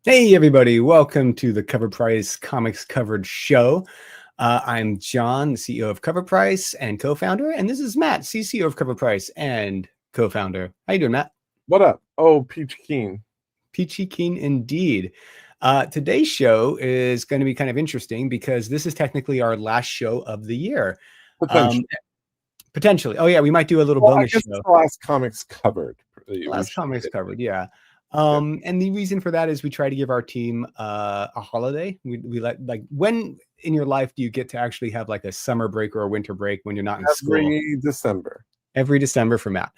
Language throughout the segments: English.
Hey, everybody. Welcome to the Cover Price Comics Covered Show. I'm John, the CEO of Cover Price and co-founder, and this is Matt, CCO of Cover Price and co-founder. How you doing, Matt? What up? Oh, Peach Keen. Peachy keen indeed. Today's show is going to be kind of interesting because this is technically our last show of the year. Potentially. Oh, yeah, we might do a little bonus show. It's the last comics covered. Last comics covered, yeah. And the reason for that is we try to give our team a holiday. We like when in your life do you get to actually have like a summer break or a winter break when you're not in school? Every December for Matt.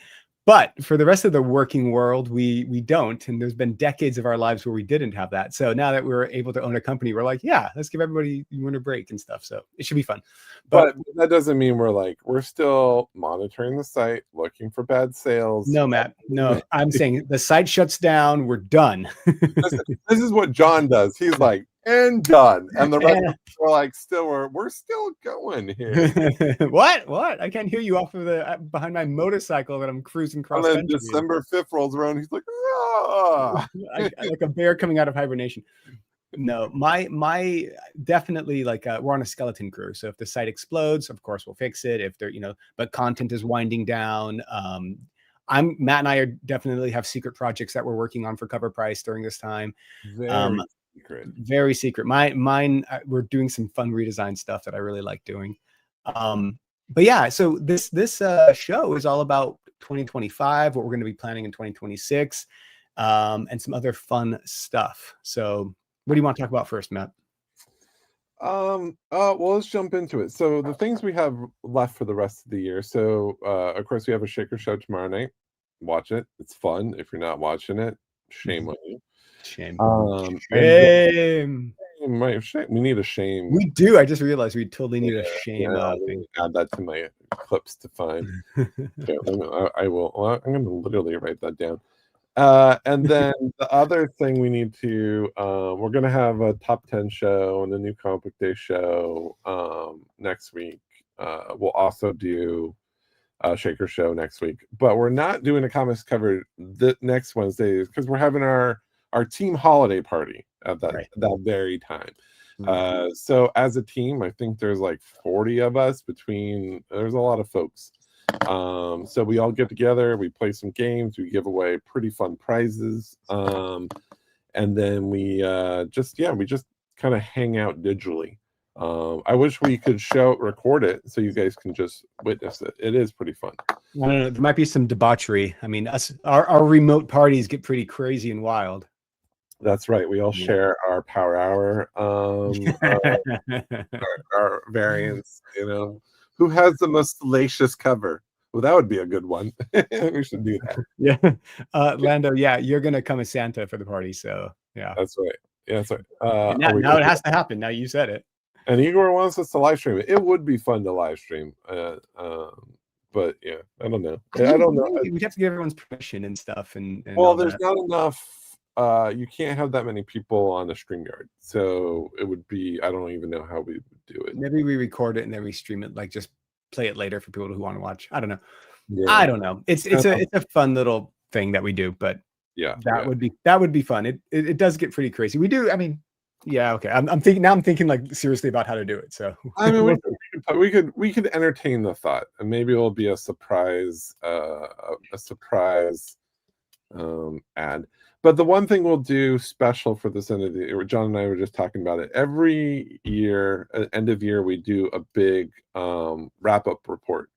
But for the rest of the working world, we don't. And there's been decades of our lives where we didn't have that. So now that we're able to own a company, we're like, yeah, let's give everybody winter break and stuff. So it should be fun. But that doesn't mean we're still monitoring the site, looking for bad sales. No, Matt. No, I'm saying the site shuts down. We're done. This is what John does. He's like, and done. And the rest are like, we're still going here. What? I can't hear you off of the behind my motorcycle that I'm cruising cross country. And then December 5th rolls around. He's like, ah. like a bear coming out of hibernation. No, my definitely like we're on a skeleton crew. So if the site explodes, of course we'll fix it. If there, but content is winding down. Matt and I are definitely have secret projects that we're working on for Cover Price during this time. Very secret. Mine, we're doing some fun redesign stuff that I really like doing. But yeah, so this show is all about 2025, what we're going to be planning in 2026, and some other fun stuff. So what do you want to talk about first, Matt? Well, let's jump into it. So the things we have left for the rest of the year. So of course we have a Shaker show tomorrow night. Watch it. It's fun. If you're not watching it, shame on you. Shame. Shame. We need a shame. We do. I just realized we totally need a shame. Add that to my clips to find. Okay, I will. Well, I'm going to literally write that down. And then the other thing we need to, we're going to have a top 10 show and a new comic book day show next week. We'll also do a Shaker show next week, but we're not doing a comics cover next Wednesday because we're having our team holiday party at that very time. So as a team, I think there's like 40 of us there's a lot of folks. So we all get together, we play some games, we give away pretty fun prizes, and then we just kind of hang out digitally. I wish we could record it so you guys can just witness it. It is pretty fun. I don't know, there might be some debauchery. I mean, our remote parties get pretty crazy and wild. That's right. We all share our power hour, our variants. Who has the most salacious cover? Well, that would be a good one. We should do that. Yeah, Lando. Yeah, you're gonna come as Santa for the party. So yeah, that's right. Yeah, that's right. Now it has to happen. Now you said it. And Igor wants us to live stream it. It would be fun to live stream. But yeah, I don't know. I don't know. We'd have to get everyone's permission and stuff. And well, there's not enough. You can't have that many people on a StreamYard, so it would be. I don't even know how we would do it. Maybe we record it and then we stream it, like just play it later for people who want to watch. I don't know. Yeah. I don't know. It's a fun little thing that we do, but yeah, that would be fun. It does get pretty crazy. We do. I mean, yeah, okay. I'm thinking like seriously about how to do it. So I mean, we could entertain the thought, and maybe it'll be a surprise, ad. But the one thing we'll do special for this end of the year, John and I were just talking about it. Every year, end of year, we do a big wrap-up report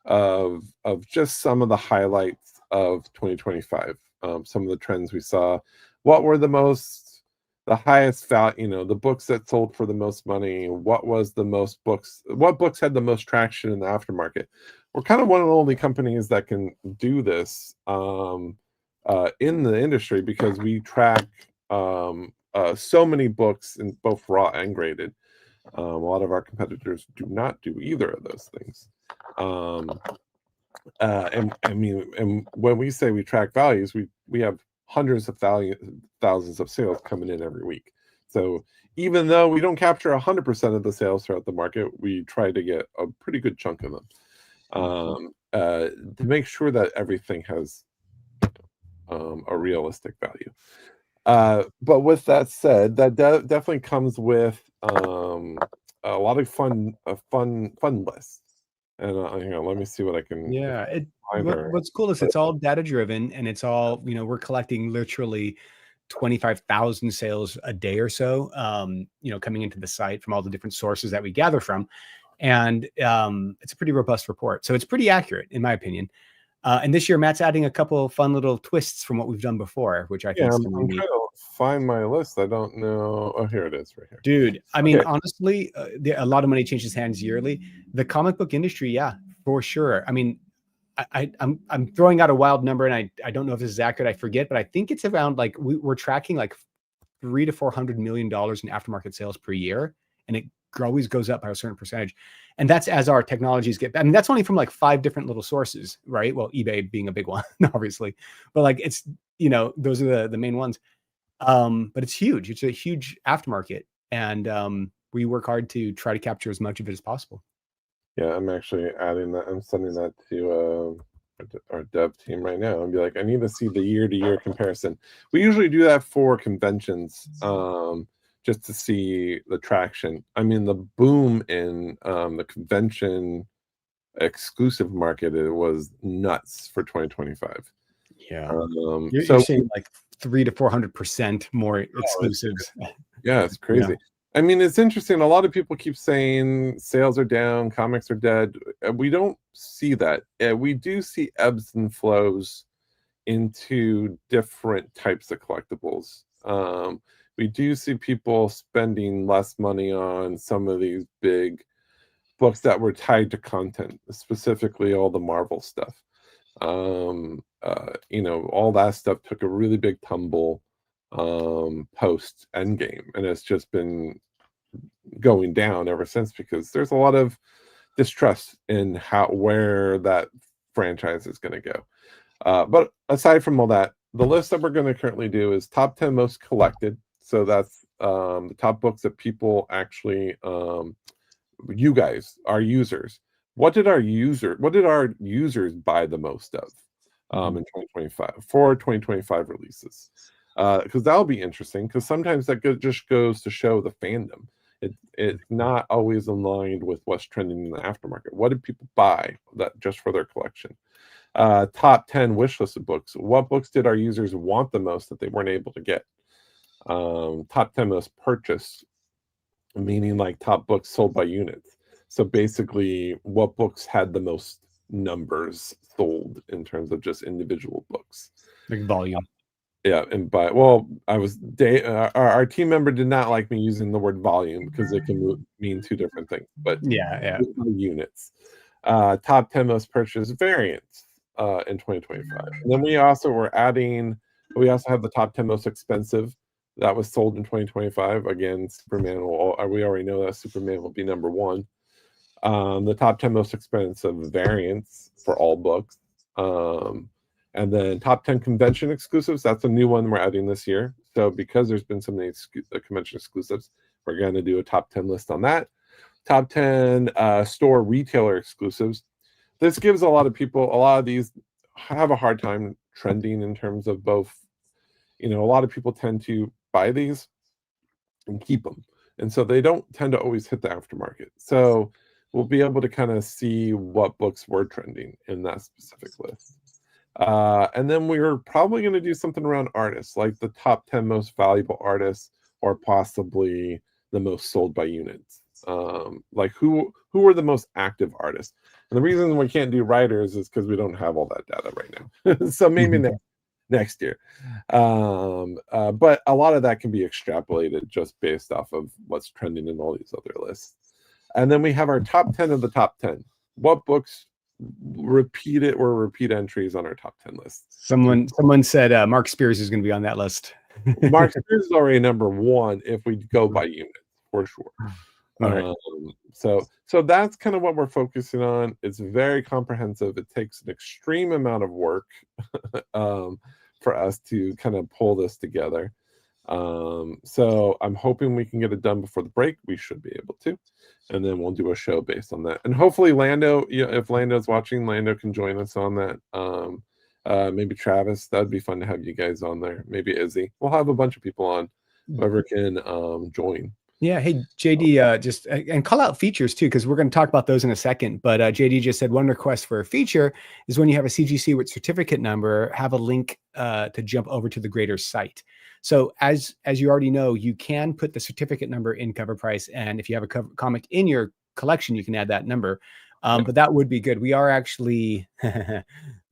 of just some of the highlights of 2025, some of the trends we saw. What were the highest value, the books that sold for the most money? What books had the most traction in the aftermarket? We're kind of one of the only companies that can do this in the industry because we track so many books in both raw and graded. A lot of our competitors do not do either of those things. And I mean, and when we say we track values, we have hundreds of thousands of sales coming in every week. So even though we don't capture 100% of the sales throughout the market, we try to get a pretty good chunk of them to make sure that everything has a realistic value. But with that said, that definitely comes with a lot of fun lists. And hang on, let me see what I can Yeah, find her. what's cool is it's all data driven, and it's all, we're collecting literally 25,000 sales a day or so, coming into the site from all the different sources that we gather from. And it's a pretty robust report. So it's pretty accurate, in my opinion. And this year, Matt's adding a couple of fun little twists from what we've done before, which I Yeah, think is I'm going to be trying neat. to find my list. I don't know. Oh, here it is, right here. Dude, I mean, Okay. honestly, a lot of money changes hands yearly. The comic book industry, yeah, for sure. I mean, I'm throwing out a wild number, and I don't know if this is accurate. I forget, but I think it's around like we're tracking like $300 to $400 million in aftermarket sales per year, and it always goes up by a certain percentage. And that's as our technologies get. I mean, that's only from like 5 different little sources, right? Well, eBay being a big one, obviously, but like it's those are the main ones. But it's huge. It's a huge aftermarket, and we work hard to try to capture as much of it as possible. Yeah, I'm actually adding that. I'm sending that to our dev team right now and be like, I need to see the year-to-year comparison. We usually do that for conventions, just to see the traction. I mean, the boom in the convention exclusive market, it was nuts for 2025. Yeah, you're So seeing like 300 to 400% more exclusives. yeah, it's Yeah. crazy. I mean, it's interesting. A lot of people keep saying sales are down, comics are dead. We don't see that. We do see ebbs and flows into different types of collectibles. We do see people spending less money on some of these big books that were tied to content, specifically all the Marvel stuff. All that stuff took a really big tumble post Endgame, and it's just been going down ever since because there's a lot of distrust in where that franchise is going to go. But aside from all that, the list that we're going to currently do is top 10 most collected. So that's the top books that people actually, you guys, our users, what did our users buy the most of in 2025 for 2025 releases? Because that'll be interesting. Because sometimes that just goes to show the fandom. It's not always aligned with what's trending in the aftermarket. What did people buy that just for their collection? Top 10 wish listed books. What books did our users want the most that they weren't able to get? Top 10 most purchased, meaning like top books sold by units. So basically, what books had the most numbers sold in terms of just individual books? Like volume. Yeah, and our team member did not like me using the word volume because it can mean two different things, but Yeah. units. Top 10 most purchased variants in 2025. And then we also have the top 10 most expensive that was sold in 2025. Again, we already know that Superman will be number one. The top 10 most expensive variants for all books. And then top 10 convention exclusives. That's a new one we're adding this year. So because there's been so many convention exclusives, we're going to do a top 10 list on that. Top 10 store retailer exclusives. This gives a lot of these have a hard time trending in terms of both. A lot of people tend to buy these and keep them. And so they don't tend to always hit the aftermarket. So we'll be able to kind of see what books were trending in that specific list. And then we're probably going to do something around artists, like the top 10 most valuable artists, or possibly the most sold by units. Like who are the most active artists? And the reason we can't do writers is because we don't have all that data right now. So maybe next year. But a lot of that can be extrapolated just based off of what's trending in all these other lists. And then we have our top 10 of the top 10. What books repeat entries on our top 10 list? Someone said Mark Spears is going to be on that list. Mark Spears is already number one if we go by unit, for sure. Right. So that's kind of what we're focusing on. It's very comprehensive. It takes an extreme amount of work for us to kind of pull this together. So I'm hoping we can get it done before the break. We should be able to, and then we'll do a show based on that. And hopefully Lando, if Lando's watching, Lando can join us on that. Maybe Travis. That'd be fun to have you guys on there. Maybe Izzy. We'll have a bunch of people on. Whoever can join. Yeah. Hey, JD, just and call out features too, because we're going to talk about those in a second. But JD just said one request for a feature is when you have a CGC with certificate number, have a link to jump over to the Grader site. So as you already know, you can put the certificate number in cover price, and if you have a comic in your collection, you can add that number. But that would be good. We are actually,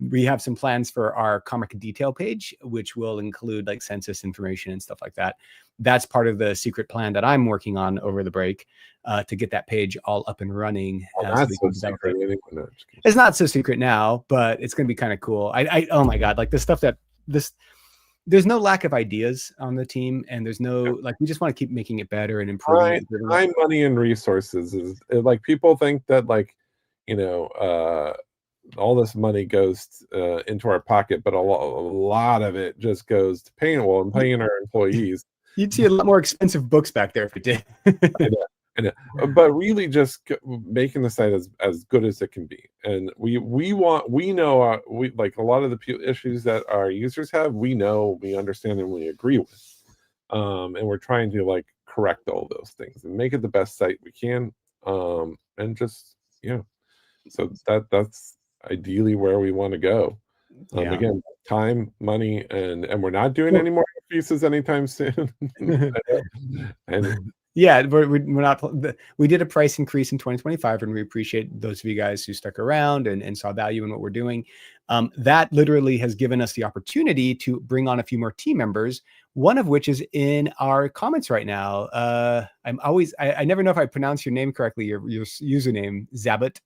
we have some plans for our comic detail page, which will include like census information and stuff like that. That's part of the secret plan that I'm working on over the break to get that page all up and running. That's so secret. It's not so secret now, but it's going to be kind of cool. Oh my God, like the stuff that there's no lack of ideas on the team, and there's no like, we just want to keep making it better and improving it. Time, money, and resources is like, people think that like, all this money goes into our pocket, but a lot of it just goes to paying our employees. You'd see a lot more expensive books back there if it did. I know. But really just making the site as good as it can be. And we know like a lot of the issues that our users have, we understand, and we agree with. And we're trying to like correct all those things and make it the best site we can. And just, so that's ideally where we want to go. Again, time, money, and we're not doing any more pieces anytime soon. And yeah, we're not. We did a price increase in 2025, and we appreciate those of you guys who stuck around and saw value in what we're doing. That literally has given us the opportunity to bring on a few more team members, one of which is in our comments right now. I never know if I pronounce your name correctly, your username, Zabit.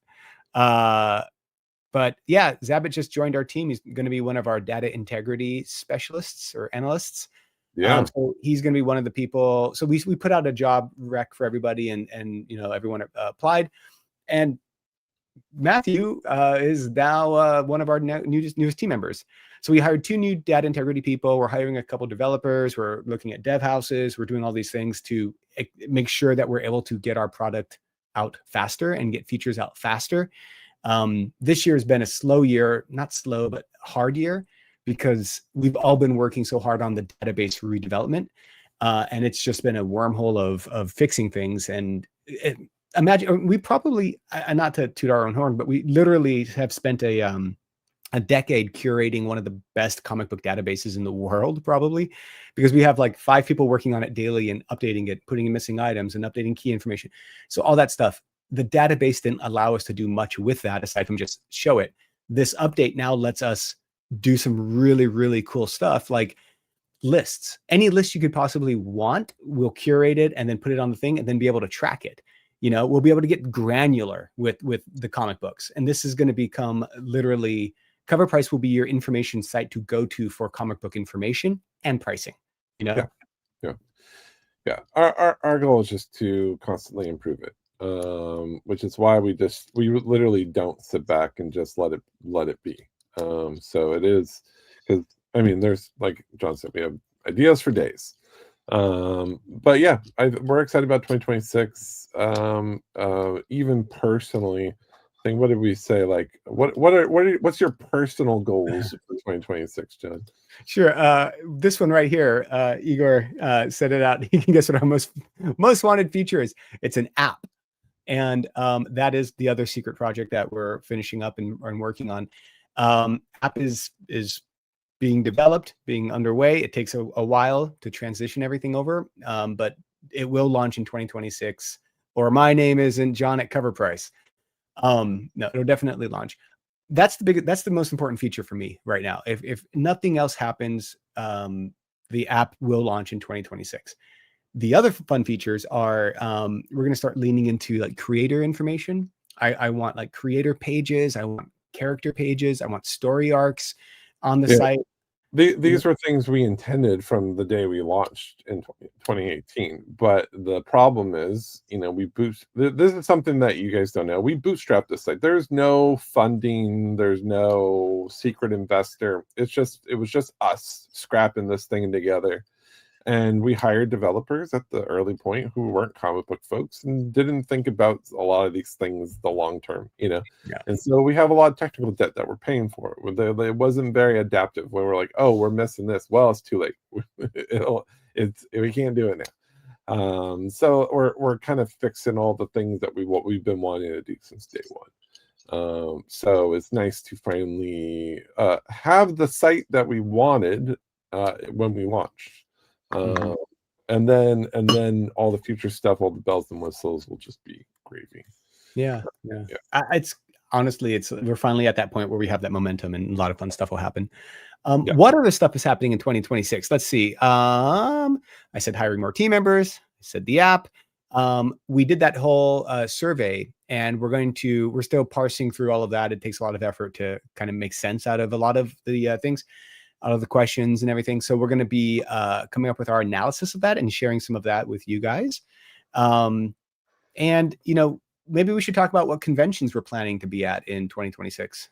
But yeah, Zabit just joined our team. He's going to be one of our data integrity specialists or analysts. Yeah. So he's going to be one of the people. So we put out a job rec for everybody, and everyone applied. And Matthew is now one of our newest team members. So we hired 2 new data integrity people. We're hiring a couple developers. We're looking at dev houses. We're doing all these things to make sure that we're able to get our product out faster and get features out faster. This year has been a slow year, not slow, but hard year, because we've all been working so hard on the database redevelopment. And it's just been a wormhole of fixing things. And imagine, we probably, not to toot our own horn, but we literally have spent a decade curating one of the best comic book databases in the world, probably, because we have like 5 people working on it daily and updating it, putting in missing items and updating key information. So all that stuff. The database didn't allow us to do much with that aside from just show it. This update now lets us do some really, really cool stuff like lists. Any list you could possibly want, we'll curate it and then put it on the thing and then be able to track it. We'll be able to get granular with the comic books. And this is going to become literally, Cover Price will be your information site to go to for comic book information and pricing. Yeah. Our goal is just to constantly improve it. Which is why we literally don't sit back and just let it be. So it is, because there's, like John said, we have ideas for days. But yeah, we're excited about 2026. Even personally, I think, what did we say? Like, what's your personal goals for 2026, John? Sure. This one right here, Igor said it out. You can guess what our most wanted feature is. It's an app. And that is the other secret project that we're finishing up and working on. App is being developed, being underway. It takes a while to transition everything over, but it will launch in 2026. Or my name isn't John at Cover Price. No, it'll definitely launch. That's the most important feature for me right now. If nothing else happens, the app will launch in 2026. The other fun features are we're going to start leaning into like creator information. I want like creator pages. I want character pages. I want story arcs on the site. These were things we intended from the day we launched in 2018. But the problem is, this is something that you guys don't know. We bootstrapped this site. There's no funding. There's no secret investor. It was just us scrapping this thing together. And we hired developers at the early point who weren't comic book folks and didn't think about a lot of these things the long term, Yeah. And so we have a lot of technical debt that we're paying for. It wasn't very adaptive when we're like, oh, we're missing this. Well, it's too late. We can't do it now. So we're kind of fixing all the things that what we've been wanting to do since day one. So it's nice to finally have the site that we wanted when we launched. And then all the future stuff, all the bells and whistles will just be gravy. Yeah. It's honestly, we're finally at that point where we have that momentum and a lot of fun stuff will happen. What other stuff is happening in 2026? Let's see. I said hiring more team members. I said the app. We did that whole survey, and we're still parsing through all of that. It takes a lot of effort to kind of make sense out of a lot of the things, out of the questions and everything. So we're going to be coming up with our analysis of that and sharing some of that with you guys. And maybe we should talk about what conventions we're planning to be at in 2026.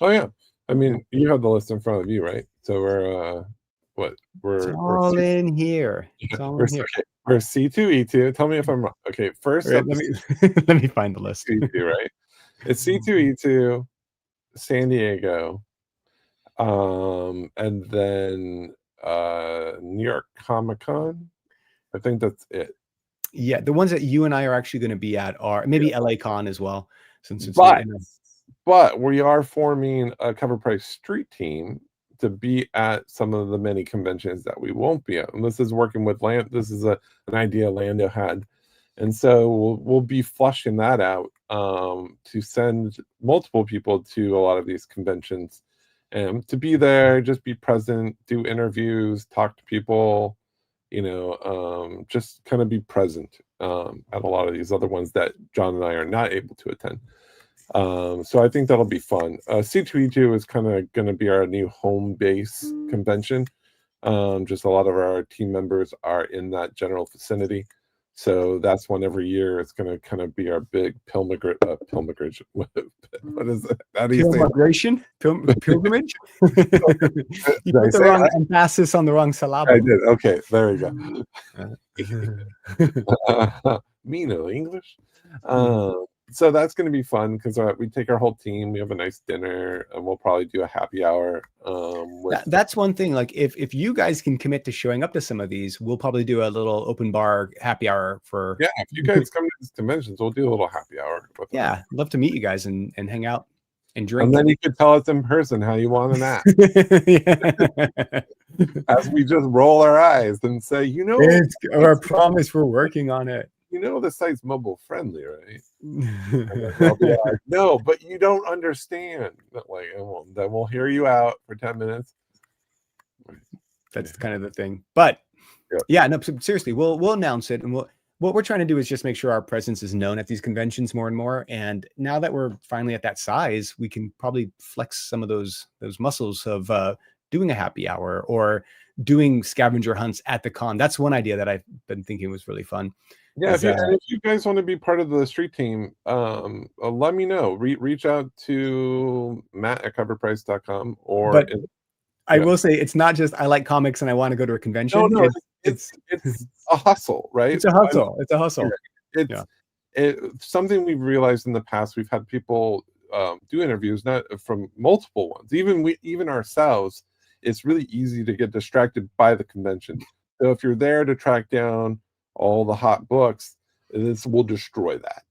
Oh yeah, I mean, you have the list in front of you, right? So we're all in here. It's all in here. Okay. We're C2E2. Tell me if I'm wrong. Okay, first let me find the list. C2, right? It's C2E2, San Diego, and then New York Comic Con. I think that's it. Yeah, the ones that you and I are actually going to be at are maybe LA Con as well, since it's but we are forming a Cover Price Street team to be at some of the many conventions that we won't be at. And this is working with this is an idea Lando had. And so we'll be flushing that out to send multiple people to a lot of these conventions and to be there, just be present, do interviews, talk to people, just kind of be present at a lot of these other ones that John and I are not able to attend. So I think that'll be fun. C2E2 is kind of going to be our new home base convention. Just a lot of our team members are in that general vicinity. So that's one every year. It's going to kind of be our big pilgrimage. What is it? How do you say migration? Pilgrimage? You put the wrong emphasis on the wrong syllable. I did. Okay, there we go. Me no English. So that's going to be fun because we take our whole team. We have a nice dinner, and we'll probably do a happy hour. That's one thing. Like if you guys can commit to showing up to some of these, we'll probably do a little open bar happy hour for. Yeah, if you guys come to these conventions, we'll do a little happy hour. Yeah, love to meet you guys and hang out and drink. And then you could tell us in person how you want an act. As we just roll our eyes and say, it's our promise, we're working on it. The site's mobile friendly, right? I'll be like, no, but you don't understand. Like, then we'll hear you out for 10 minutes. That's kind of the thing. But no, seriously, we'll announce it, and what we're trying to do is just make sure our presence is known at these conventions more and more. And now that we're finally at that size, we can probably flex some of those muscles of doing a happy hour or doing scavenger hunts at the con. That's one idea that I've been thinking was really fun. Yeah, if you guys want to be part of the street team, let me know. Reach out to Matt@coverprice.com or. I will say it's not just I like comics and I want to go to a convention. No, it's a hustle, right? It's a hustle. It's a hustle. It's something we've realized in the past. We've had people do interviews, not from multiple ones. Even ourselves, it's really easy to get distracted by the convention. So if you're there to track down all the hot books, this will destroy that.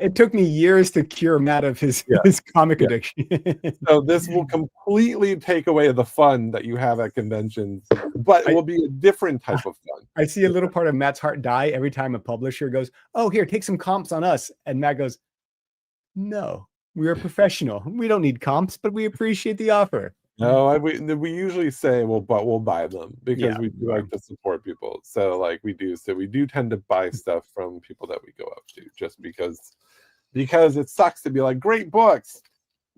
It took me years to cure Matt of his comic addiction. So this will completely take away the fun that you have at conventions, but it will be a different type of fun. I see a little part of Matt's heart die every time a publisher goes, "Oh, here, take some comps on us," and Matt goes, "No, we are professional. We don't need comps, but we appreciate the offer." No, we usually say, well, but we'll buy them because we do like to support people. So like we do tend to buy stuff from people that we go up to just because it sucks to be like, great books,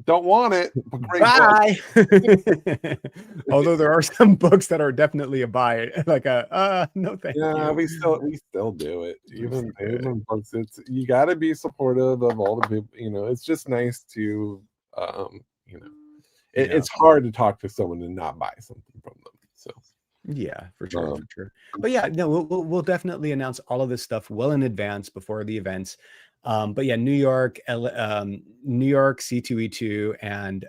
don't want it, but great buy. Although there are some books that are definitely a buy, like no thank you. Yeah, we still do it. Even books, you got to be supportive of all the people. It's just nice to It's hard to talk to someone and not buy something from them. So Yeah, for sure, Um, for sure. But yeah, no, we'll definitely announce all of this stuff well in advance before the events. But yeah, New York, C2E2, and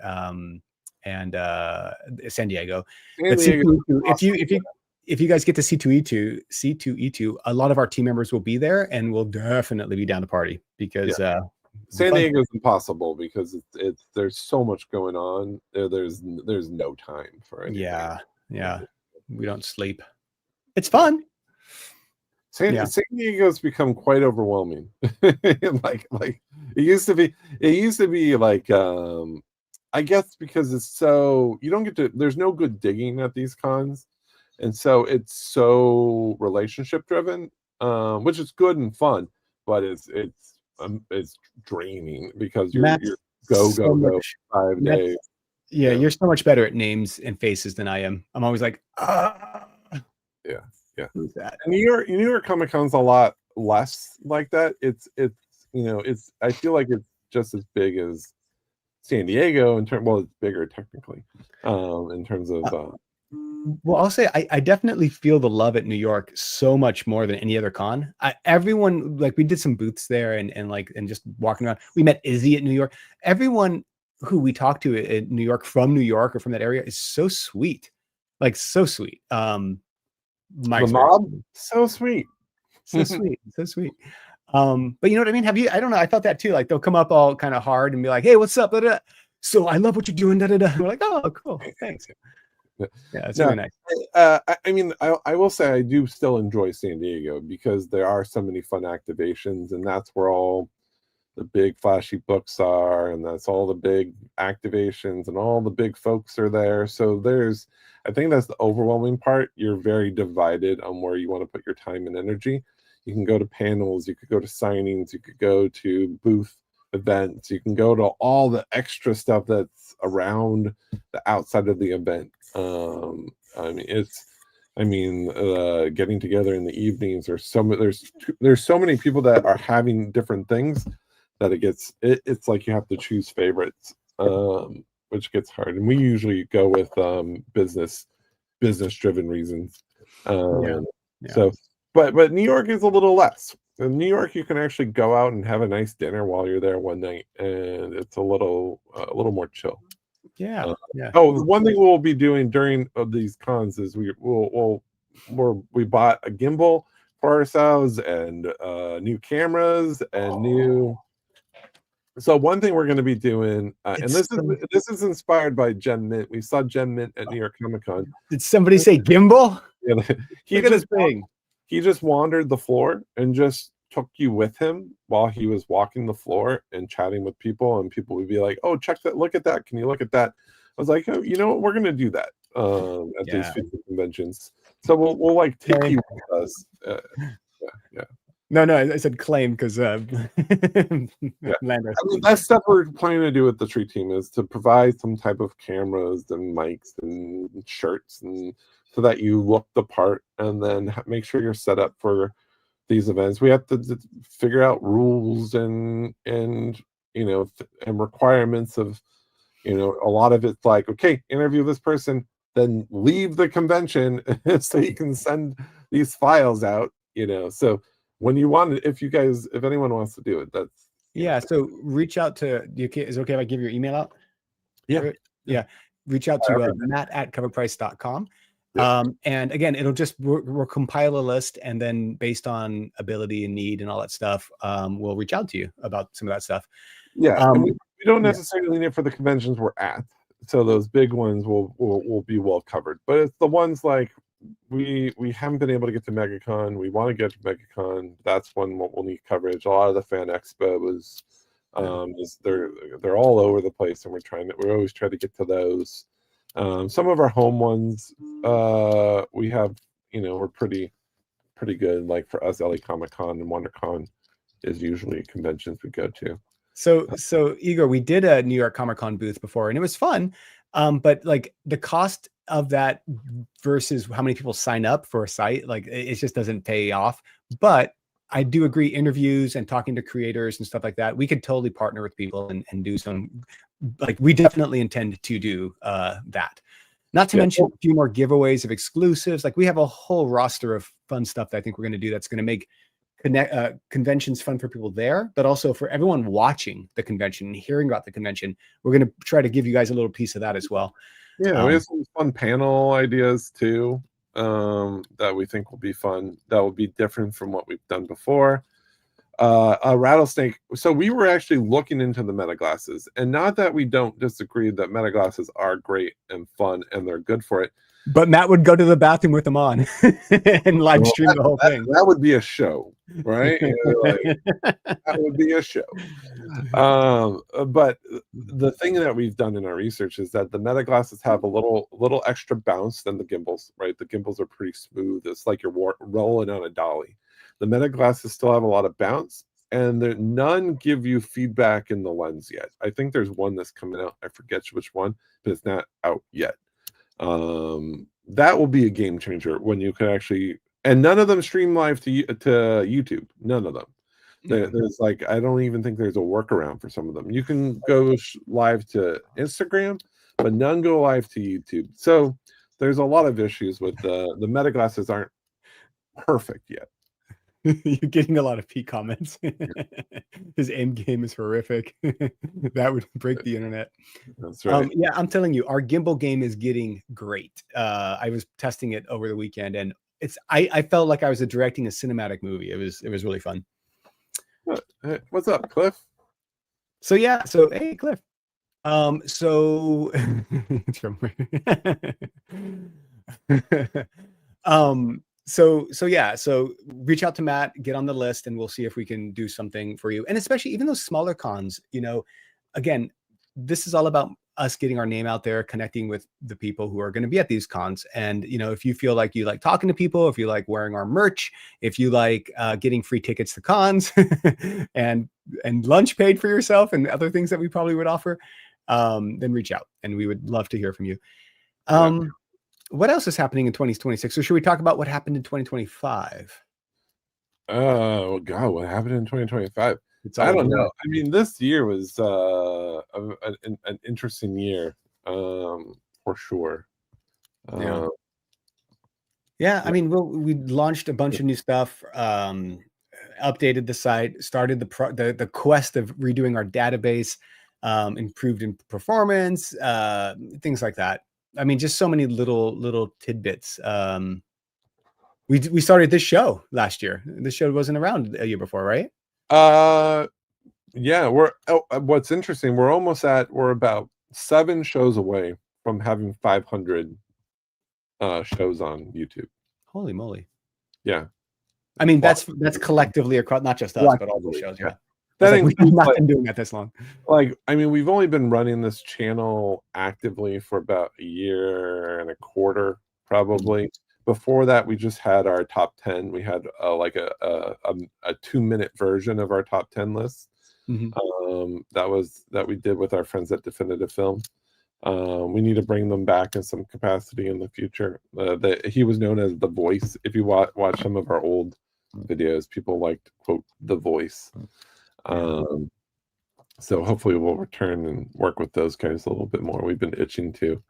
San Diego. San But Diego, C2E2, awesome. if you guys get to C2E2, a lot of our team members will be there, and we'll definitely be down to party Yeah, because it'll be San fun. Diego is impossible because it's there's so much going on. There's no time for anything. Yeah, yeah. We don't sleep. It's fun. Yeah. San Diego's become quite overwhelming. like it used to be. It used to be like I guess because it's so you don't get to. There's no good digging at these cons, and so it's so relationship driven, which is good and fun, but it's draining because you're Matt's go so go go much 5 days. Yeah, Yeah, you're so much better at names and faces than I am. I'm always like, yeah, yeah. who's that? And New York Comic Con's a lot less like that. It's it's I feel like it's just as big as San Diego in terms. Well, it's bigger technically, in terms of. Well, I'll say I definitely feel the love at New York so much more than any other con. Everyone, like, we did some booths there and just walking around. We met Izzy at New York. Everyone who we talked to in New York, from New York or from that area, is so sweet, like so sweet. My The experience, mob, so sweet. so sweet, so sweet. But you know what I mean? I don't know. I felt that too. Like, they'll come up all kind of hard and be like, "Hey, what's up?" Da, da, da. So I love what you're doing. Da, da, da. We're like, "Oh, cool, thanks." Yeah, it's really nice. I mean, I will say I do still enjoy San Diego because there are so many fun activations, and that's where all the big flashy books are, and that's all the big activations, and all the big folks are there. So I think that's the overwhelming part. You're very divided on where you want to put your time and energy. You can go to panels, you could go to signings, you could go to booth events, you can go to all the extra stuff that's around the outside of the event. I mean, getting together in the evenings, there's so many people that are having different things that it's like you have to choose favorites, which gets hard. And we usually go with business driven reasons. Yeah. So, but New York is a little less. In New York, you can actually go out and have a nice dinner while you're there one night, and it's a little more chill. Yeah. Yeah. Oh, the one thing we'll be doing during these cons is we bought a gimbal for ourselves and new cameras and new. So one thing we're going to be doing, and this is inspired by Jen Mint. We saw Jen Mint at New York Comic Con. Did somebody say gimbal? Yeah, Look at this thing. He just wandered the floor and just took you with him while he was walking the floor and chatting with people, and people would be like, "Oh, check that! Look at that! Can you look at that?" I was like, "Oh, you know what? We're going to do that at these future conventions. So we'll like take you with us." Yeah. No, I said claim because I mean, that's stuff we're planning to do with the Tree Team is to provide some type of cameras and mics and shirts, and so that you look the part, and then make sure you're set up for these events. We have to figure out rules and and requirements of, a lot of it's like, okay, interview this person, then leave the convention so you can send these files out. So when you want it, if anyone wants to do it, that's so reach out to is it okay if I give your email out? Yeah. Reach out to matt@coverprice.com. And again, it'll just we'll compile a list, and then based on ability and need and all that stuff, we'll reach out to you about some of that stuff. And we don't necessarily need it for the conventions we're at, so those big ones will be well covered, but it's the ones like we haven't been able to get to MegaCon. We want to get to MegaCon. That's when we'll need coverage. A lot of the fan expos they're all over the place, and we always try to get to those. Some of our home ones, we have, we're pretty good. Like for us, LA Comic Con and WonderCon is usually conventions we go to. So Igor, we did a New York Comic Con booth before, and it was fun. But like the cost of that versus how many people sign up for a site, like it just doesn't pay off. But I do agree, interviews and talking to creators and stuff like that, we could totally partner with people and do some, like, we definitely intend to do that. Not to Yeah. mention a few more giveaways of exclusives. Like we have a whole roster of fun stuff that I think we're going to do that's going to make conventions fun for people there, but also for everyone watching the convention and hearing about the convention. We're going to try to give you guys a little piece of that as well. Yeah, we have some fun panel ideas too, that we think will be fun. That will be different from what we've done before. A rattlesnake. So we were actually looking into the meta glasses, and not that we don't disagree that meta glasses are great and fun and they're good for it. But Matt would go to the bathroom with them on and live stream the whole thing. That would be a show, right? That would be a show. But the thing that we've done in our research is that the meta glasses have a little extra bounce than the gimbals, right? The gimbals are pretty smooth. It's like you're rolling on a dolly. The meta glasses still have a lot of bounce, and none give you feedback in the lens yet. I think there's one that's coming out. I forget which one, but it's not out yet. That will be a game changer when you can actually, and none of them stream live to YouTube. None of them. There's like, I don't even think there's a workaround for some of them. You can go live to Instagram, but none go live to YouTube. So there's a lot of issues with the meta glasses aren't perfect yet. You're getting a lot of P comments. His aim game is horrific. That would break the internet. That's right. Yeah, I'm telling you, our gimbal game is getting great. I was testing it over the weekend, and I felt like I was directing a cinematic movie. It was really fun. Hey, what's up, Cliff? So yeah, so hey, Cliff. So it's from So yeah, so reach out to Matt, get on the list, and we'll see if we can do something for you. And especially even those smaller cons, again, this is all about us getting our name out there, connecting with the people who are going to be at these cons. And if you feel like you like talking to people, if you like wearing our merch, if you like getting free tickets to cons and lunch paid for yourself and other things that we probably would offer, then reach out, and we would love to hear from you. What else is happening in 2026? So should we talk about what happened in 2025? Oh God, what happened in 2025? I don't know. I mean, this year was an interesting year, for sure. Yeah. I mean, we launched a bunch of new stuff, updated the site, started the quest of redoing our database, improved in performance, things like that. I mean, just so many little tidbits. We started this show last year. This show wasn't around a year before, right? Yeah. What's interesting, we're about 7 shows away from having 500 shows on YouTube. Holy moly! Yeah. I mean, that's collectively across, not just us, but all the shows. Yeah. We've not been doing that this long. I mean, we've only been running this channel actively for about a year and a quarter, probably. Before that, we just had our top 10. We had a 2-minute version of our top 10 list. That we did with our friends at Definitive Film. We need to bring them back in some capacity in the future. He was known as The Voice. If you watch some of our old videos, people liked to quote The Voice. So hopefully we'll return and work with those guys a little bit more. We've been itching to.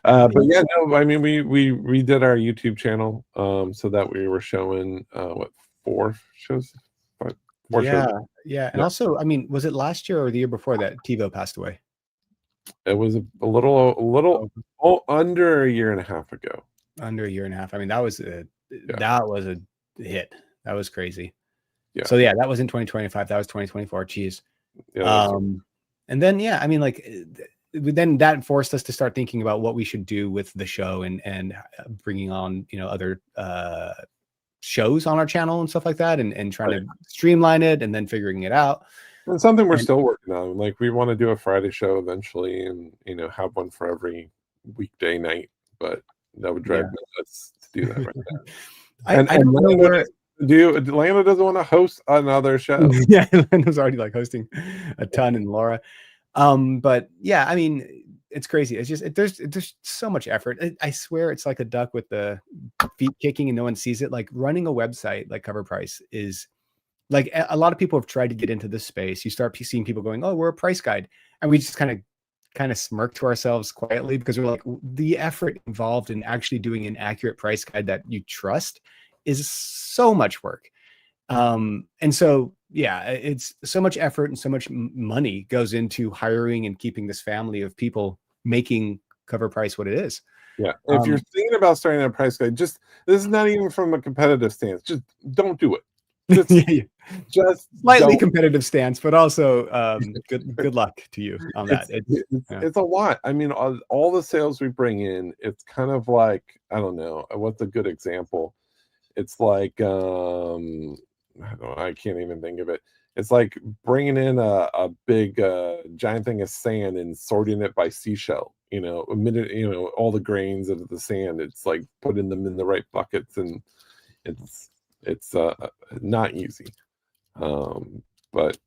But yeah, no, I mean, we redid our YouTube channel so that we were showing 4 shows? 4 shows. Yeah. And also, I mean, was it last year or the year before that TiVo passed away? It was a little under a year and a half ago. Under a year and a half. I mean, that was a hit. That was crazy. Yeah. So yeah, that was in 2025. That was 2024. Jeez. Yeah, and then I mean, like, then that forced us to start thinking about what we should do with the show and bringing on other shows on our channel and stuff like that, and trying to streamline it, and then figuring it out. And something we're still working on. Like, we want to do a Friday show eventually, and have one for every weekday night. But that would drive me nuts to do that right now. I don't know where. Atlanta doesn't want to host another show. Yeah, Atlanta's already like hosting a ton, and Laura. But yeah, I mean, it's crazy. It's just there's so much effort. I swear, it's like a duck with the feet kicking and no one sees it. Like, running a website like Cover Price is like, a lot of people have tried to get into this space. You start seeing people going, "Oh, we're a price guide," and we just kind kind of smirk to ourselves quietly because we're like, the effort involved in actually doing an accurate price guide that you trust is so much work. And so, yeah, it's so much effort and so much money goes into hiring and keeping this family of people making Cover Price what it is. Yeah. If you're thinking about starting a price guide, this is not even from a competitive stance. Just don't do it. Just slightly don't. competitive stance, but also good luck to you on that. It's a lot. I mean, all the sales we bring in, it's kind of like, I don't know, what's a good example? It's like I don't know, I can't even think of it. It's like bringing in a big giant thing of sand and sorting it by seashell. A minute, all the grains of the sand. It's like putting them in the right buckets, and it's not easy. But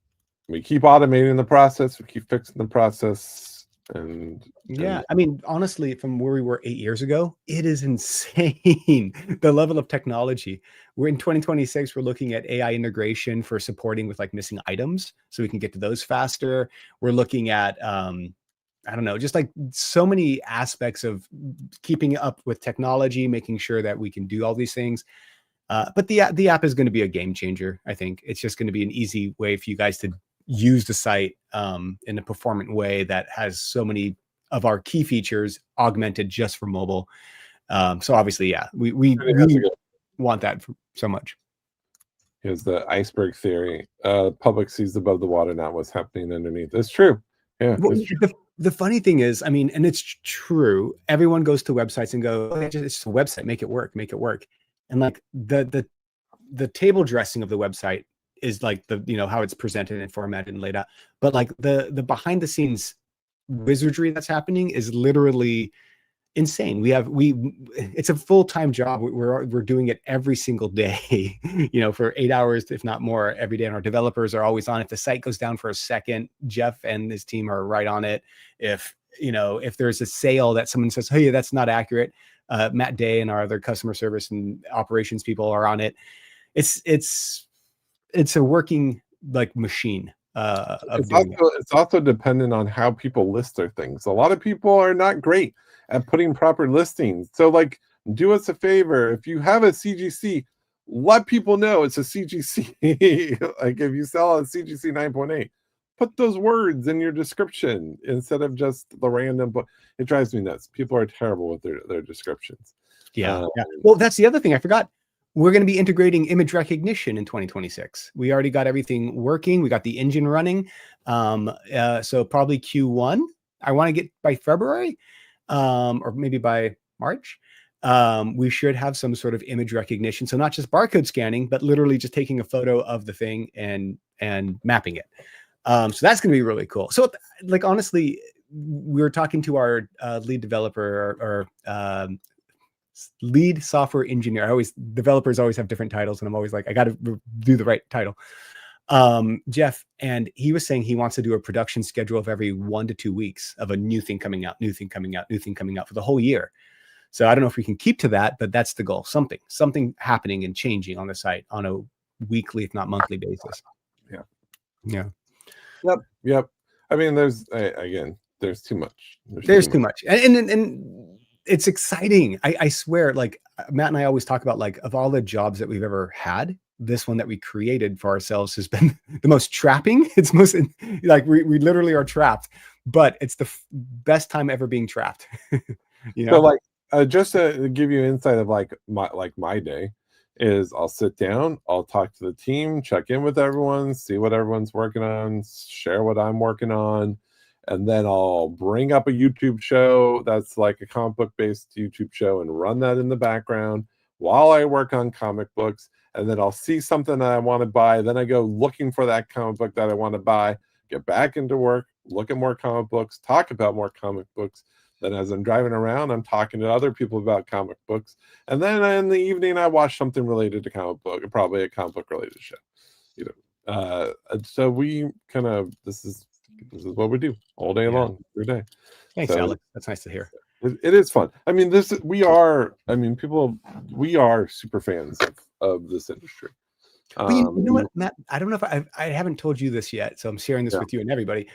we keep automating the process. We keep fixing the process, and I mean, honestly, from where we were 8 years ago, it is insane the level of technology. We're in 2026. We're looking at AI integration for supporting with like missing items, so we can get to those faster. We're looking at I don't know, just like so many aspects of keeping up with technology, making sure that we can do all these things. But the app is going to be a game changer. I think it's just going to be an easy way for you guys to use the site in a performant way that has so many of our key features augmented just for mobile. So obviously, yeah, we want that so much. Here's the iceberg theory. Public sees above the water, not what's happening underneath. It's true. Yeah. Well, the funny thing is, I mean, and it's true. Everyone goes to websites and go, it's just a website, make it work. And like the table dressing of the website is like how it's presented and formatted and laid out. But like the behind the scenes wizardry that's happening is literally insane. It's a full-time job. We're doing it every single day, for 8 hours, if not more, every day. And our developers are always on. If the site goes down for a second, Jeff and his team are right on it. If there's a sale that someone says, hey, that's not accurate, Matt Day and our other customer service and operations people are on it. It's a working like machine. It's also dependent on how people list their things. A lot of people are not great at putting proper listings. So like, do us a favor. If you have a CGC, let people know it's a CGC. Like if you sell a CGC 9.8, put those words in your description instead of just the random, but it drives me nuts. People are terrible with their descriptions. Yeah. Well, that's the other thing I forgot. We're going to be integrating image recognition in 2026. We already got everything working. We got the engine running. So probably Q1. I want to get by February, or maybe by March. We should have some sort of image recognition. So not just barcode scanning, but literally just taking a photo of the thing and mapping it. So that's going to be really cool. So like, honestly, we were talking to our lead developer or lead software engineer. Developers always have different titles, and I'm always like, I got to do the right title. Jeff, and he was saying he wants to do a production schedule of every 1 to 2 weeks of a new thing coming out for the whole year. So I don't know if we can keep to that, but that's the goal. Something happening and changing on the site on a weekly, if not monthly basis. Yeah. Yep. I mean, there's too much. There's too much. And it's exciting. I swear, like Matt and I always talk about, like, of all the jobs that we've ever had, this one that we created for ourselves has been the most trapping. It's most like we literally are trapped, but it's the best time ever being trapped. So like, just to give you insight of my day is, I'll sit down, I'll talk to the team, check in with everyone, see what everyone's working on, share what I'm working on. And then I'll bring up a YouTube show that's like a comic book based YouTube show and run that in the background while I work on comic books. And then I'll see something that I want to buy. Then I go looking for that comic book that I want to buy, get back into work, look at more comic books, talk about more comic books. Then as I'm driving around, I'm talking to other people about comic books. And then in the evening, I watch something related to comic book, probably a comic book related show. So we kind of, this is what we do all day long, every day. Thanks, Alex. That's nice to hear. It is fun. I mean, we are super fans of this industry. But you know what, Matt? I don't know if I haven't told you this yet, so I'm sharing this with you and everybody.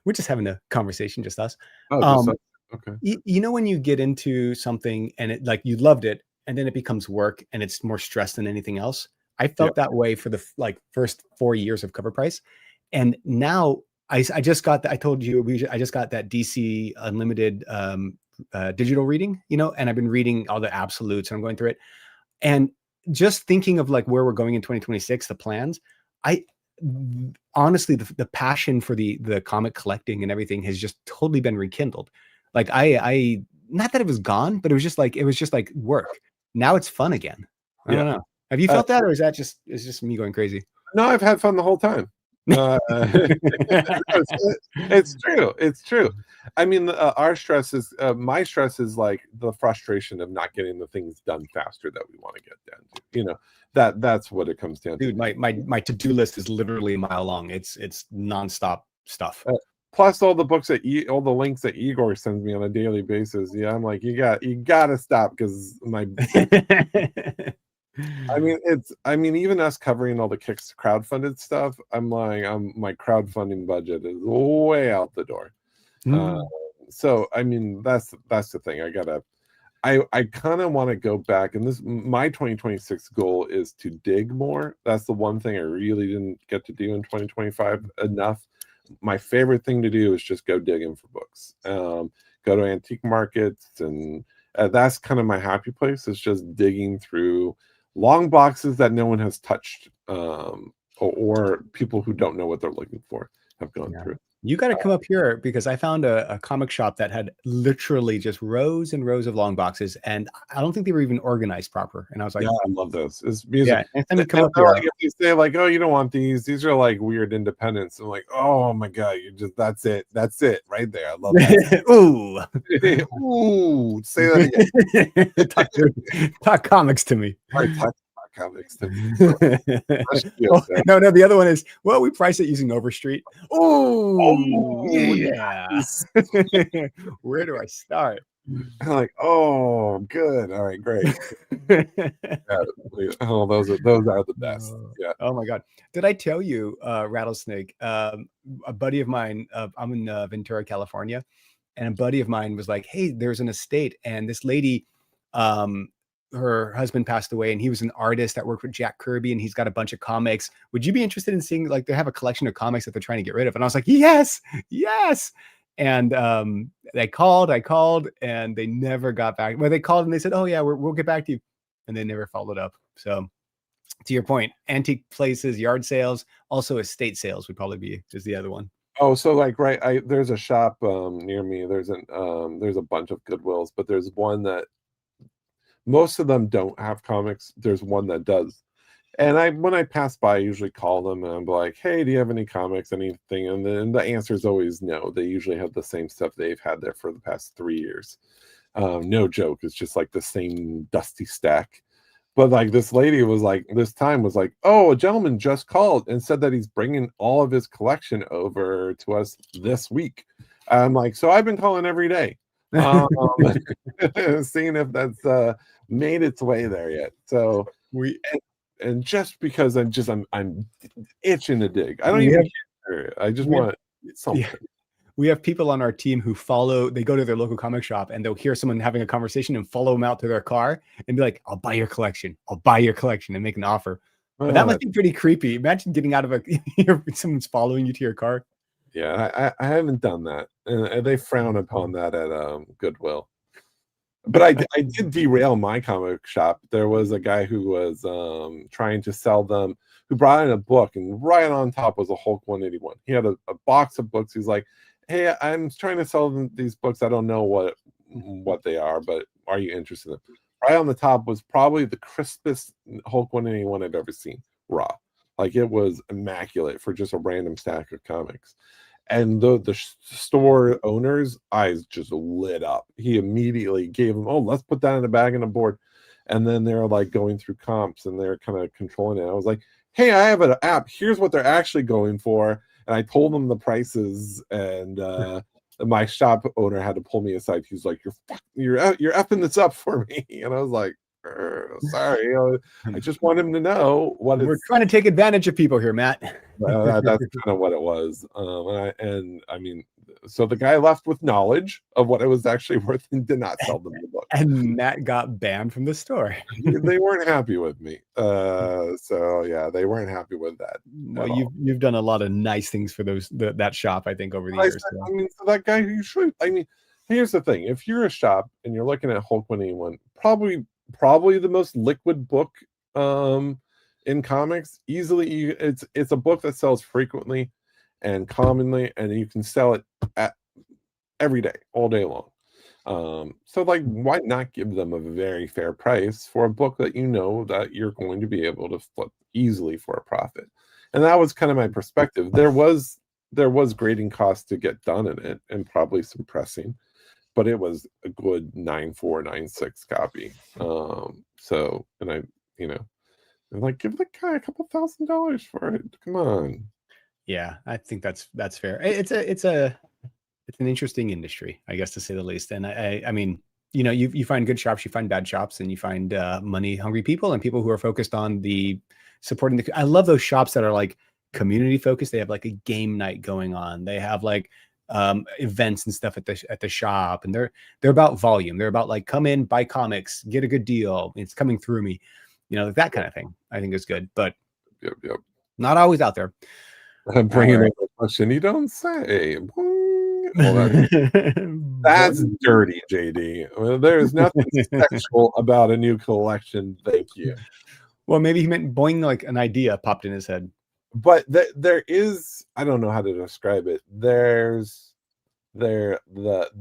We're just having a conversation, just us. Oh, just Um, okay. you know when you get into something and it like you loved it, and then it becomes work and it's more stress than anything else. I Yeah. felt that way for the like first 4 years of Cover Price, and now I just got I told you I just got that DC Unlimited digital reading, and I've been reading all the absolutes and I'm going through it, and just thinking of like where we're going in 2026, the plans. I honestly, the passion for the comic collecting and everything has just totally been rekindled. Like I not that it was gone, but it was just like work. Now it's fun again. I Yeah. don't know. Have you Uh, felt that, or is just me going crazy? no, I've had fun the whole time. It's, it's true. It's true. I mean, our stress is my stress is like the frustration of not getting the things done faster that we want to get done to. That's what it comes down to. Dude, my to-do list is literally a mile long. It's nonstop stuff. Plus all the books all the links that Igor sends me on a daily basis. Yeah, I'm like, you got to stop because my I mean, even us covering all the kicks crowdfunded stuff, my crowdfunding budget is way out the door. So I mean, that's the thing. I kind of want to go back, and my 2026 goal is to dig more. That's the one thing I really didn't get to do in 2025 enough. My favorite thing to do is just go digging for books. Go to antique markets, and that's kind of my happy place. Is just digging through long boxes that no one has touched, or people who don't know what they're looking for have gone Yeah. through. You got to come up here because I found a comic shop that had literally just rows and rows of long boxes, and I don't think they were even organized proper. And I was like, Yeah, I love this. It's music. yeah, next time you And come up they're here, like, if you say like, oh, you don't want these are like weird independents. I'm like, oh my god, that's it right there. I love that. ooh, Ooh, say that again. talk comics to me. All right, talk comics to me. Oh, no, the other one is, well, we price it using Overstreet. Oh, yeah. Nice. Where do I start? I'm like, oh, good. All right, great. Yeah, oh, those are the best. Yeah. Oh my God. Did I tell you, Rattlesnake? A buddy of mine, I'm in Ventura, California, and a buddy of mine was like, hey, there's an estate, and this lady, her husband passed away, and he was an artist that worked with Jack Kirby, and he's got a bunch of comics. Would you be interested in seeing, like, they have a collection of comics that they're trying to get rid of? And I was like, yes, yes. And I called, and they never got back. Well, they called and they said, oh yeah, we'll get back to you. And they never followed up. So to your point, antique places, yard sales, also estate sales would probably be is the other one. Oh, so like there's a shop near me. There's a bunch of Goodwills, but there's one that most of them don't have comics. There's one that does. And when I pass by, I usually call them and I'm like, hey, do you have any comics, anything? And then the answer is always no. They usually have the same stuff they've had there for the past 3 years. No joke. It's just like the same dusty stack. But like this lady was like, oh, a gentleman just called and said that he's bringing all of his collection over to us this week. I'm like, so I've been calling every day, seeing if that's made its way there yet. So and just because I'm itching to dig. I don't even care. I just want something. Yeah. We have people on our team who they go to their local comic shop and they'll hear someone having a conversation and follow them out to their car and be like, I'll buy your collection and make an offer. But that must be pretty creepy. Imagine getting out of someone's following you to your car. Yeah, I haven't done that. And they frown upon that at Goodwill. But I did derail my comic shop. There was a guy who was trying to sell them, who brought in a book, and right on top was a Hulk 181. He had a box of books. He's like, hey, I'm trying to sell them these books. I don't know what they are, but are you interested in them? Right on the top was probably the crispest Hulk 181 I've ever seen, raw. Like, it was immaculate for just a random stack of comics. And the store owner's eyes just lit up. He immediately gave him, oh, let's put that in a bag and a board. And then they're like going through comps and they're kind of controlling it. I was like, hey, I have an app. Here's what they're actually going for. And I told them the prices, and my shop owner had to pull me aside. He's like, you're effing this up for me. And I was like, Sorry, I just want him to know what We're it's. trying to take advantage of people here, Matt. That's kind of what it was. And I mean, so the guy left with knowledge of what it was actually worth and did not sell them the book. And Matt got banned from the store. They weren't happy with me. So yeah, they weren't happy with that. No, you've done a lot of nice things for that shop, I think, over the years. I mean, so that guy, you should. I mean, here's the thing: if you're a shop and you're looking at Hulk 181, probably the most liquid book in comics. Easily, it's a book that sells frequently and commonly, and you can sell it every day, all day long. So like, why not give them a very fair price for a book that you know that you're going to be able to flip easily for a profit? And that was kind of my perspective. There was grading costs to get done in it, and probably some pressing, but it was a good 9.496 copy. So, and I, I'm like, give the guy a couple $1,000 for it. Come on. Yeah, I think that's fair. It's an interesting industry, I guess, to say the least. And I mean, you find good shops, you find bad shops, and you find money hungry people and people who are focused on supporting the. I love those shops that are like community focused. They have like a game night going on. They have like events and stuff at the shop, and they're about volume. They're about like, come in, buy comics, get a good deal. It's coming through me, that kind of thing. I think is good, but Yep. not always out there. I'm bringing up a question you don't say. That's dirty, JD. Well, there's nothing sexual about a new collection. Thank you. Well, maybe he meant boing, like an idea popped in his head. But there is, I don't know how to describe it. There's the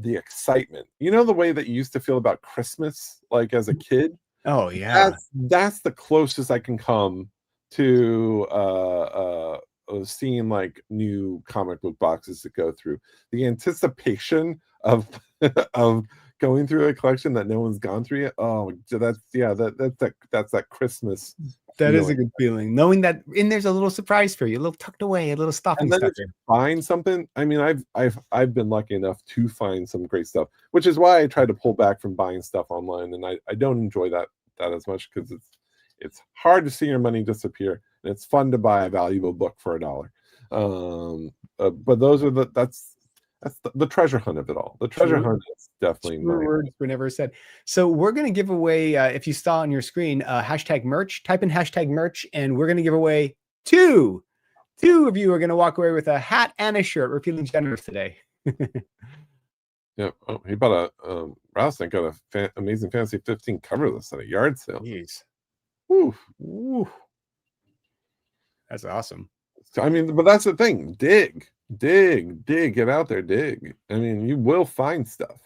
excitement. The way that you used to feel about Christmas, like as a kid. Oh yeah, that's the closest I can come to seeing like new comic book boxes to go through. The anticipation of of going through a collection that no one's gone through yet. Oh, that's that Christmas. That is a good feeling, knowing that there's a little surprise for you, a little tucked away, a little stocking stuffer. Find something. I mean, I've been lucky enough to find some great stuff, which is why I try to pull back from buying stuff online, and I don't enjoy that as much, because it's hard to see your money disappear, and it's fun to buy a valuable book for $1. But those are that's the treasure hunt of it all. The treasure hunt is definitely words were never said. So we're going to give away, if you saw on your screen, hashtag merch, type in hashtag merch, and we're going to give away two of you are going to walk away with a hat and a shirt. We're feeling generous today. Yeah. Oh, he bought Rousnick got a Amazing Fantasy 15 cover list at a yard sale. Jeez. Woo. That's awesome. I mean, but that's the thing. Dig, get out there, dig. I mean, you will find stuff.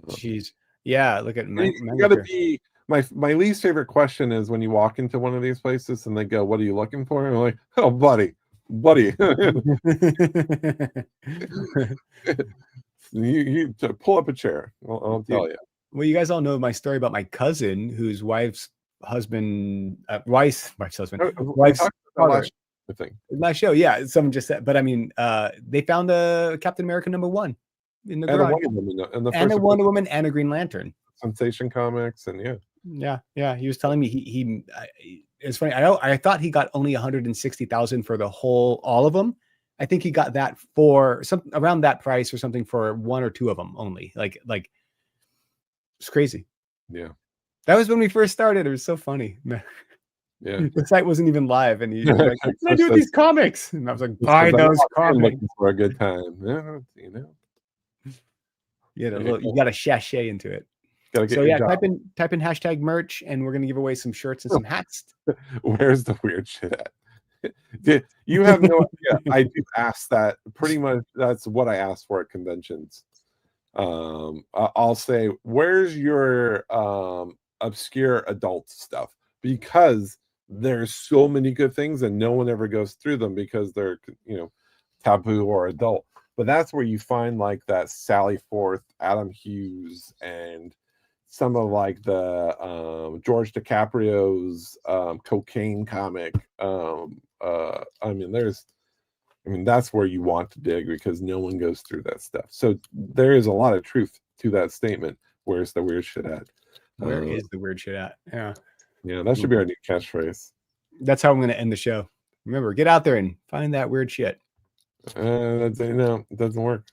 Jeez. Yeah, look at you gotta be my least favorite question is when you walk into one of these places and they go, "What are you looking for?" And I'm like, "Oh, buddy." You pull up a chair. I'll tell you. Well, you guys all know my story about my cousin, whose wife's husband, wife's husband, wife's father. Last show, yeah. Someone just said, but I mean, they found a Captain America #1 in the garage, and a Wonder Woman, and a Green Lantern. Sensation Comics, and yeah. He was telling me he it's funny. I thought he got only 160,000 for all of them. I think he got that for around that price or something for one or two of them only. Like it's crazy. Yeah, that was when we first started. It was so funny. Yeah, the site wasn't even live, and he's like, "What can I do with these comics?" And I was like, "Buy those comics." Looking for a good time, you got to sashay into it. So yeah, type in hashtag merch, and we're gonna give away some shirts and some hats. Where's the weird shit at? You have no idea. I do ask that. Pretty much, that's what I ask for at conventions. I'll say, "Where's your obscure adult stuff?" Because there's so many good things, and no one ever goes through them because they're taboo or adult. But that's where you find like that Sally Forth, Adam Hughes, and some of like the George DiCaprio's cocaine comic. That's where you want to dig, because no one goes through that stuff. So there is a lot of truth to that statement. Where's the weird shit at? Where is the weird shit at? Yeah. Yeah, that should be our new catchphrase. That's how I'm going to end the show. Remember, get out there and find that weird shit. That's, no, it doesn't work.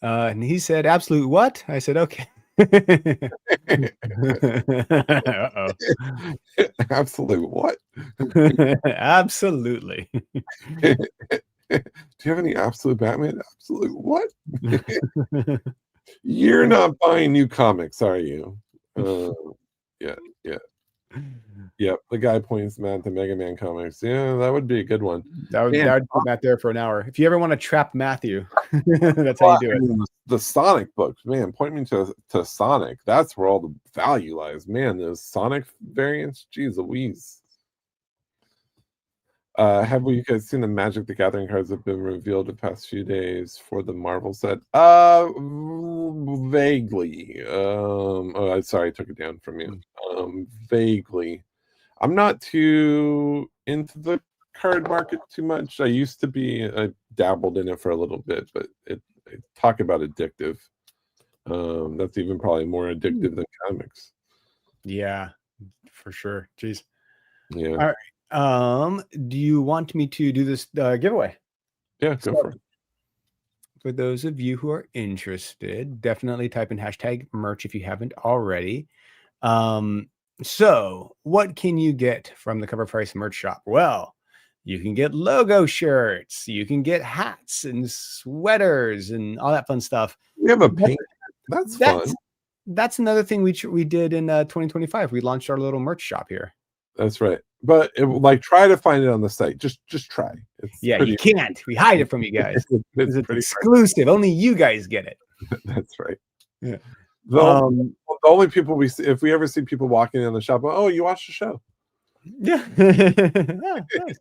And he said, absolute what? I said, okay. Uh-oh. Absolute what? Absolutely. Do you have any absolute Batman? Absolute what? You're not buying new comics, are you? Yeah. Yep. The guy points at the Mega Man comics. Yeah, that would be a good one. That would put Matt there for an hour. If you ever want to trap Matthew, that's how you do it. The Sonic books, man, point me to Sonic. That's where all the value lies. Man, those Sonic variants, geez Louise. Have you guys seen the Magic the Gathering cards that have been revealed the past few days for the Marvel set? Vaguely. Oh, sorry, I took it down from you. Vaguely. I'm not too into the card market too much. I used to be. I dabbled in it for a little bit, but talk about addictive. That's even probably more addictive than comics. Yeah, for sure. Jeez. Yeah. All right. Do you want me to do this giveaway? Yeah, go for it. For those of you who are interested, definitely type in hashtag merch if you haven't already. So what can you get from the Cover Price merch shop? Well, you can get logo shirts, you can get hats and sweaters and all that fun stuff. We have a paint. That's fun. That's another thing we did in 2025. We launched our little merch shop here. That's right. But try to find it on the site. Just try. You can't. We hide it from you guys. It's exclusive. Only you guys get it. That's right. Yeah. The only people we see, if we ever see people walking in the shop, oh, you watched the show. Yeah. Nice.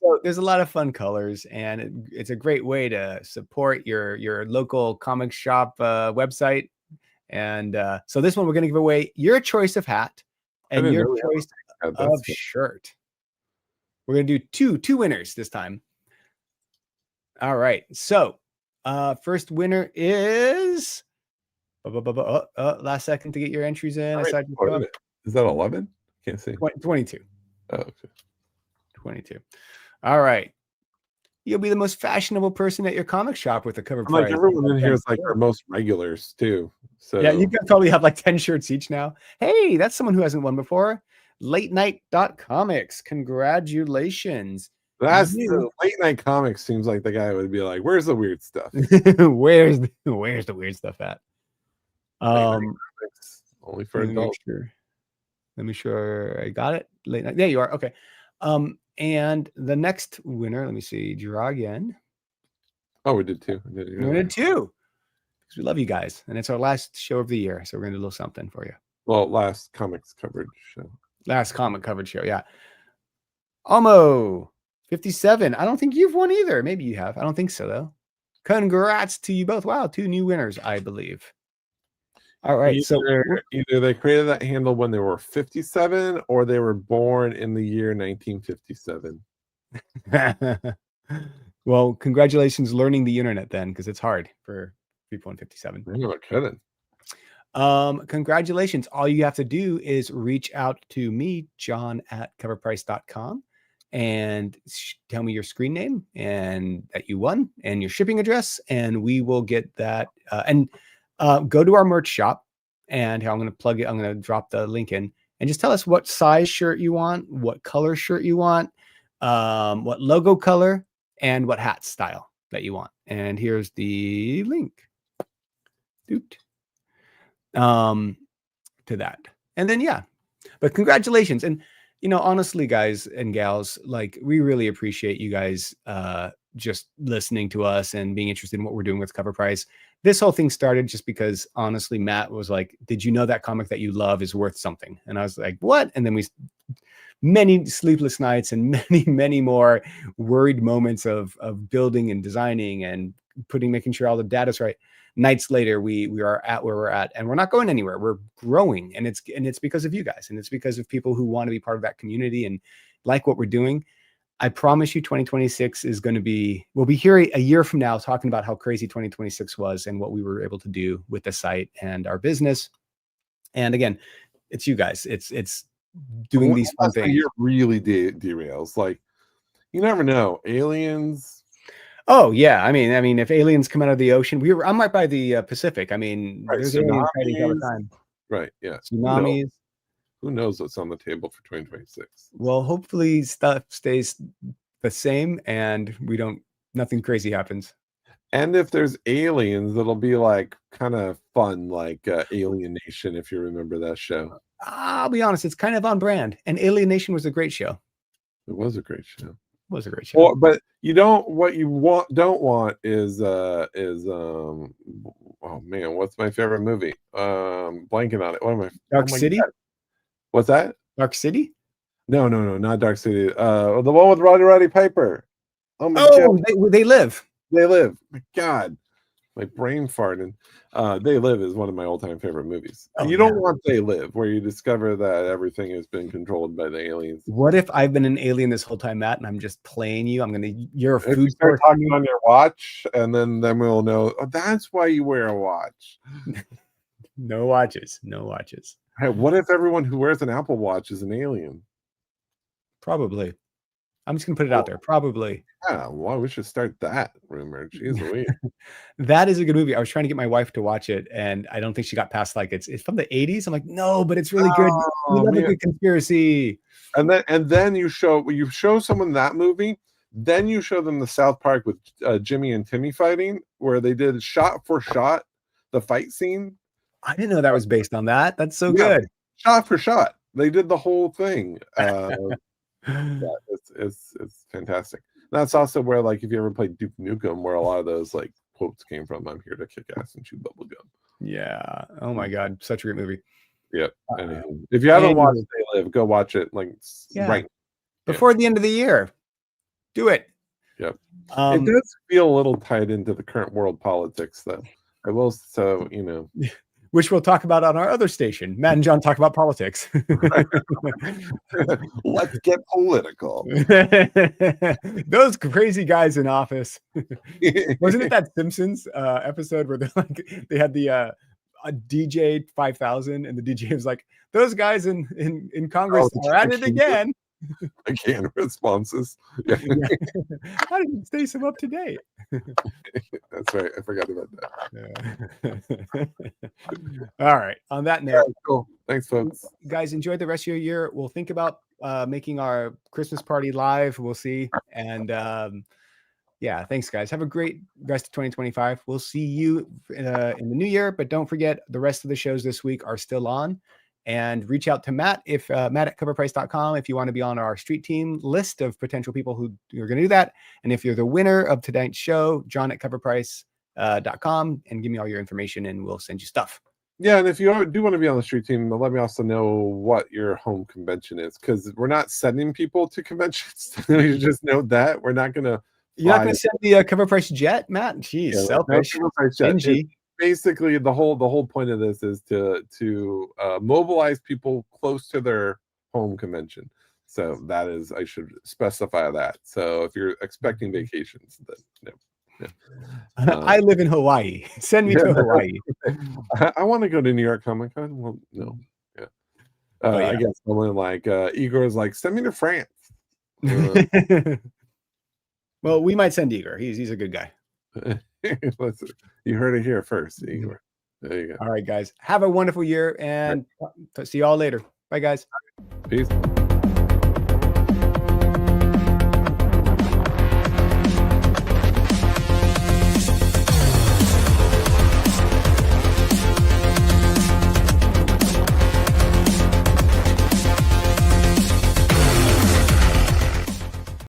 So there's a lot of fun colors, and it's a great way to support your local comic shop website. And so this one, we're going to give away your choice of hat and your choice of shirt. We're going to do two winners this time. All right. So first winner is last second to get your entries in. Right. Is that 11? Can't see. 22. Oh, okay. 22. All right. You'll be the most fashionable person at your comic shop with a Cover Price. Like everyone in here is like our most regulars too. So yeah, you can probably have like 10 shirts each now. Hey, that's someone who hasn't won before. Late Night.comics. Congratulations. That's the Late Night Comics. Seems like the guy would be like, "Where's the weird stuff? Where's the weird stuff at?" Only for adults. Let me sure I got it. Late Night. There you are. Okay. And the next winner, let me see. Draw again. Oh, we did two. We did two. Because we love you guys, and it's our last show of the year, so we're gonna do a little something for you. Well, last comics coverage show. Last comic coverage show, yeah. Almo 57. I don't think you've won either. Maybe you have. I don't think so, though. Congrats to you both. Wow, two new winners, I believe. All right. Either they created that handle when they were 57 or they were born in the year 1957. Well, congratulations learning the internet then, because it's hard for people in 57. I'm not kidding. Congratulations. All you have to do is reach out to me, John at coverprice.com, and tell me your screen name and that you won and your shipping address, and we will get that. Go to our merch shop, and I'm going to plug it. I'm going to drop the link in, and just tell us what size shirt you want, what color shirt you want, what logo color, and what hat style that you want. And here's the link. To that. And then, yeah, but congratulations. And, honestly, guys and gals, like, we really appreciate you guys just listening to us and being interested in what we're doing with Cover Price. This whole thing started just because, honestly, Matt was like, did you know that comic that you love is worth something? And I was like, what? And then many sleepless nights and many more worried moments of building and designing and making sure all the data's right. Nights later, we are at where we're at, and we're not going anywhere. We're growing, and it's because of you guys, and it's because of people who want to be part of that community and like what we're doing. I promise you, 2026 is going to be. We'll be here a year from now talking about how crazy 2026 was and what we were able to do with the site and our business. And again, it's you guys. It's doing these fun things. You're really derails. Like, you never know. Aliens. Oh yeah, I mean, if aliens come out of the ocean, I'm right by the Pacific. I mean, Right, there's alien sightings all the tsunamis. time. Right. Yeah. Tsunamis. Who knows what's on the table for 2026? Well, hopefully stuff stays the same and nothing crazy happens. And if there's aliens, it'll be like kind of fun, like Alien Nation, if you remember that show. I'll be honest, it's kind of on brand. And Alien Nation was a great show. It was a great show. It was a great show. Well, but don't want is oh man, what's my favorite movie? Blanking on it. What am I? Dark City? God. What's that? Dark City? No, not Dark City. The one with Roddy Piper. Oh my God. They Live. They Live. My God. My brain farted. They Live is one of my all-time favorite movies. You don't want They Live, where you discover that everything has been controlled by the aliens. What if I've been an alien this whole time, Matt, and I'm just playing you? You're a food source. Talking on your watch, and then we'll know. Oh, that's why you wear a watch. No watches. Hey, what if everyone who wears an Apple Watch is an alien? Probably. I'm just gonna put it out there. Probably. Yeah, well, we should start that rumor. Jeez Louise. That is a good movie. I was trying to get my wife to watch it, and I don't think she got past it's from the 80s. I'm like, no, but it's really good. We love a good conspiracy. And then you show someone that movie, then you show them the South Park with Jimmy and Timmy fighting, where they did shot for shot the fight scene. I didn't know that was based on that. That's so good. Shot for shot. They did the whole thing. It's fantastic. That's also where, like, if you ever played Duke Nukem, where a lot of those like quotes came from. I'm here to kick ass and chew bubble gum. Yeah. Oh my God, such a great movie. Yep. If you haven't watched They Live, go watch it. Like right before the end of the year. Do it. Yep. It does feel a little tied into the current world politics, though. I will. So which we'll talk about on our other station. Matt and John talk about politics. Let's get political. Those crazy guys in office. Wasn't it that Simpsons episode where they had the DJ 5000 and the DJ was like, those guys in Congress are at it again. Again, responses. Yeah. How did you stay so up to date? That's right. I forgot about that. All right. On that note, cool. Thanks, folks. Guys, enjoy the rest of your year. We'll think about making our Christmas party live. We'll see. And thanks, guys. Have a great rest of 2025. We'll see you in the new year. But don't forget, the rest of the shows this week are still on. And reach out to Matt Matt at covrprice.com if you want to be on our street team list of potential people who are going to do that. And if you're the winner of tonight's show, John at covrprice.com, and give me all your information and we'll send you stuff. Yeah, and if you do want to be on the street team, let me also know what your home convention is, because we're not sending people to conventions. You just note that we're not going to. You're not going to send the Cover Price jet, Matt? Jeez, selfish. Stingy. Basically, the whole point of this is to mobilize people close to their home convention. So that is, I should specify that. So if you're expecting vacations, then no. I live in Hawaii. Send me to Hawaii. I want to go to New York Comic Con. Well, no. Yeah. I guess someone like Igor is like, send me to France. Well, we might send Igor. He's a good guy. Listen, you heard it here first, Igor. There you go. All right, guys. Have a wonderful year, and see you all later. Bye, guys. Peace.